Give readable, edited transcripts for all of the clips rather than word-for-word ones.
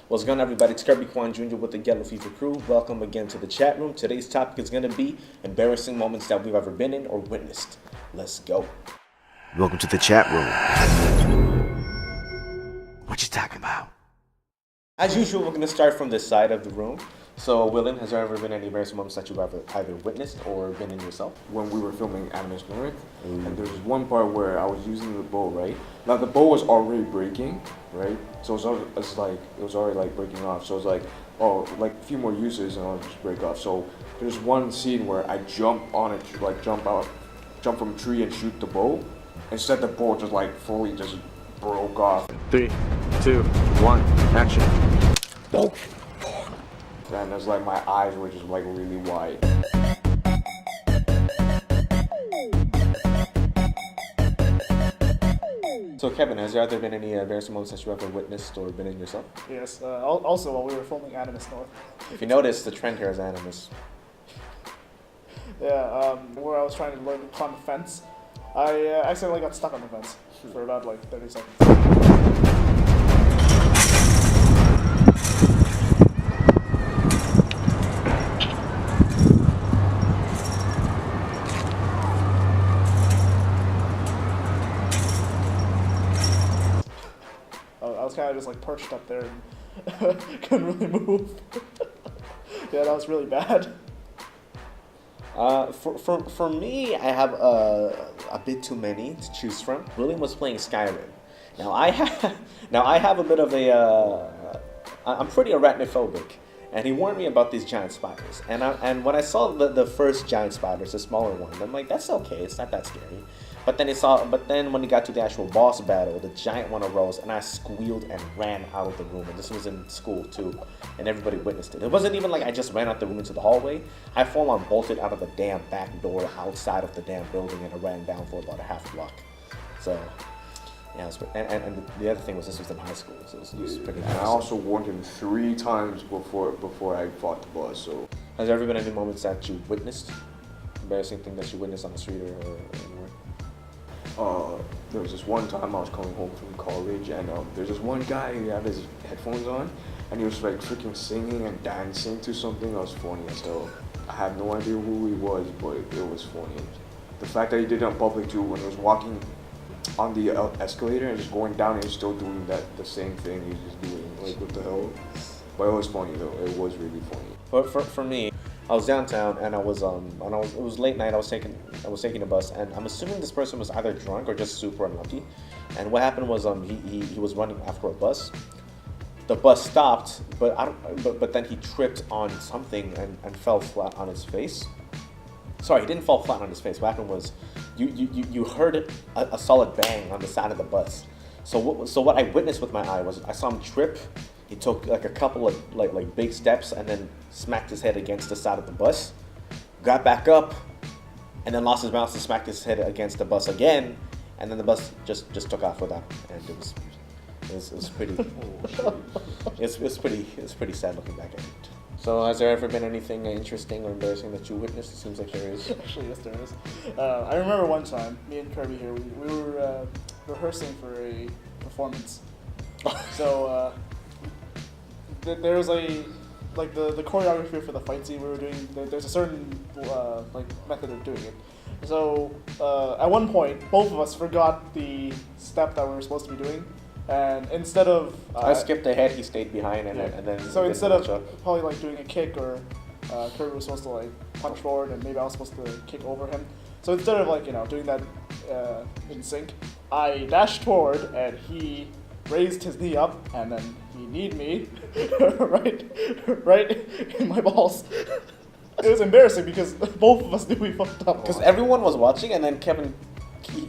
What's going on, everybody? It's Kirby Kwan Jr. with the Yellow Fever crew. Welcome again to the chat room. Today's topic is going to be embarrassing moments that we've ever been in or witnessed. Let's go. Welcome to the chat room. What you talking about? As usual, we're going to start from this side of the room. So, Willen, has there ever been any embarrassing moments that you've ever either witnessed or been in yourself? When we were filming Animus North, and there was one part where I was using the bow, right? Now the bow was already breaking, right? So it was already like breaking off. So it was like, oh, like a few more uses and I'll just break off. So there's one scene where I jump on it, like jump from a tree and shoot the bow. Instead, the bow just like fully just broke off. 3, 2, 1, action. Oh. And it's like my eyes were just like really wide. So, Kevin, has there ever been any embarrassing moments that you ever witnessed or been in yourself? Yes, also while we were filming Animus North. If you notice, the trend here is Animus. Yeah, where I was trying to learn to climb a fence, I accidentally got stuck on the fence for about like 30 seconds. I was kind of just like perched up there and couldn't really move. Yeah, that was really bad. For me, I have a bit too many to choose from. William was playing Skyrim. Now I have a bit of I'm pretty arachnophobic, and he warned me about these giant spiders. And when I saw the first giant spiders, the smaller one, I'm like, that's okay, it's not that scary. But then when he got to the actual boss battle, the giant one arose, and I squealed and ran out of the room. And this was in school too, and everybody witnessed it. It wasn't even like I just ran out the room into the hallway. I full on bolted out of the damn back door outside of the damn building, and I ran down for about a half block. So, yeah, and the other thing was this was in high school, so it was pretty. And I also warned him 3 times before I fought the boss. So, has there ever been any moments that you witnessed, embarrassing thing that you witnessed on the street or anywhere? There was this one time I was coming home from college, and there's this one guy who had his headphones on, and he was like freaking singing and dancing to something that was funny as hell. I had no idea who he was, but it was funny. The fact that he did it in public too, when he was walking on the escalator and just going down, and he was still doing the same thing he was just doing. Like, what the hell? But it was funny though. It was really funny. For me, I was downtown and it was late night. I was taking a bus, and I'm assuming this person was either drunk or just super unlucky. And what happened was he was running after a bus. The bus stopped, but then he tripped on something and fell flat on his face. Sorry, he didn't fall flat on his face. What happened was you heard a solid bang on the side of the bus. So what I witnessed with my eye was I saw him trip. He took like a couple of like big steps and then smacked his head against the side of the bus, got back up, and then lost his balance and smacked his head against the bus again, and then the bus just took off without him, and it was pretty it's pretty sad looking back at it. So has there ever been anything interesting or embarrassing that you witnessed? It seems like there is. Actually, yes, there is. I remember one time, me and Kirby here, we were rehearsing for a performance. So there was the choreography for the fight scene we were doing. There's a certain method of doing it. So at one point, both of us forgot the step that we were supposed to be doing, and instead of I skipped ahead, he stayed behind, and then so instead of probably like doing a kick, or Kirby was supposed to like punch forward, and maybe I was supposed to kick over him. So instead of doing that in sync, I dashed forward and he raised his knee up, and then he kneed me right in my balls. It was embarrassing because both of us knew we fucked up. Because everyone was watching, and then Kevin,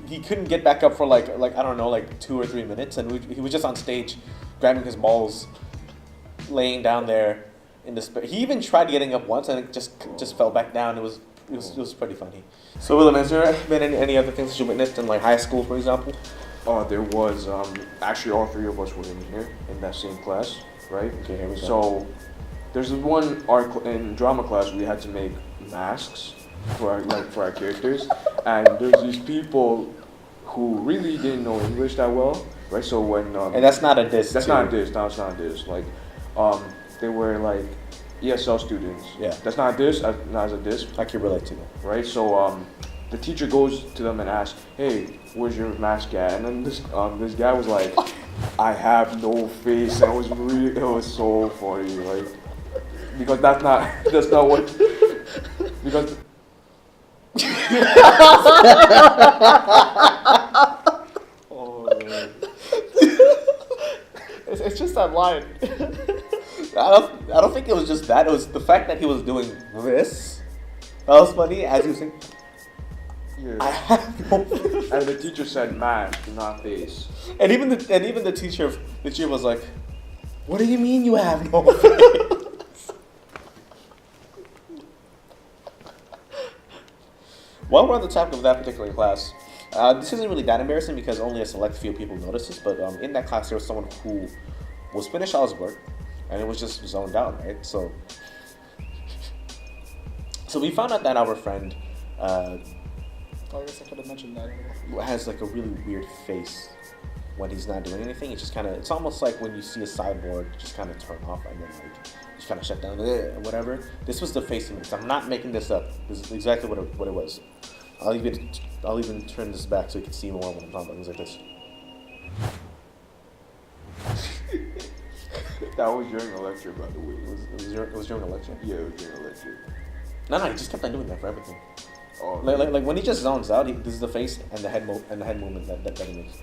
he couldn't get back up for like I don't know, like 2 or 3 minutes, and he was just on stage, grabbing his balls, laying down there in the. He even tried getting up once, and it just fell back down. It was pretty funny. So, Willem, has there been any other things that you witnessed in like high school, for example? There was actually all 3 of us were in here in that same class, right? Okay, here we go. So there's this one art in drama class we had to make masks for our characters, and there's these people who really didn't know English that well, right? So when and that's not a diss. That's not a diss. No, it's not a diss. Like, they were like ESL students. Yeah. That's not this, not as a diss, I can relate to that. right? So the teacher goes to them and asks, "Hey, where's your mask at?" And then this guy was like, "I have no face." And it was so funny, like, because that's not what, because. Oh, man. It's just that line. I don't think it was just that. It was the fact that he was doing this. That was funny. As he was saying, Yeah. I have no face. And the teacher said mask, not face. And even the teacher was like, "What do you mean you have no face?" While we're on the topic of that particular class, this isn't really that embarrassing because only a select few people noticed this. But in that class, there was someone who was finished all his work, and it was just zoned out, right? So we found out that our friend I guess I could have mentioned that. has like a really weird face when he's not doing anything. It's just kind of, it's almost like when you see a cyborg just kind of turn off and then like just kind of shut down and whatever. This was the face he makes. I'm not making this up. This is exactly what it was. I'll even turn this back so you can see more when I'm talking about things like this. That was during a lecture, by the way. It was during a lecture. Yeah, it was during a lecture. No, he just kept on doing that for everything. Oh, Like when he just zones out, this is the face and the head movement that he makes.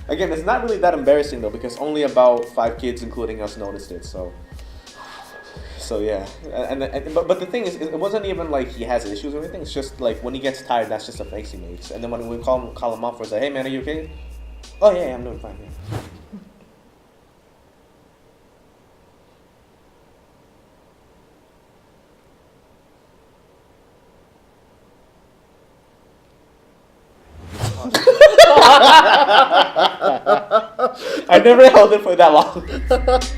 Again, it's not really that embarrassing though because only about 5 kids, including us, noticed it. So yeah, but the thing is, it wasn't even like he has issues or anything. It's just like when he gets tired, that's just a face he makes. And then when we call him up for, say, "Hey man, are you okay?" "Oh yeah, I'm doing fine." Yeah. I never held it for that long.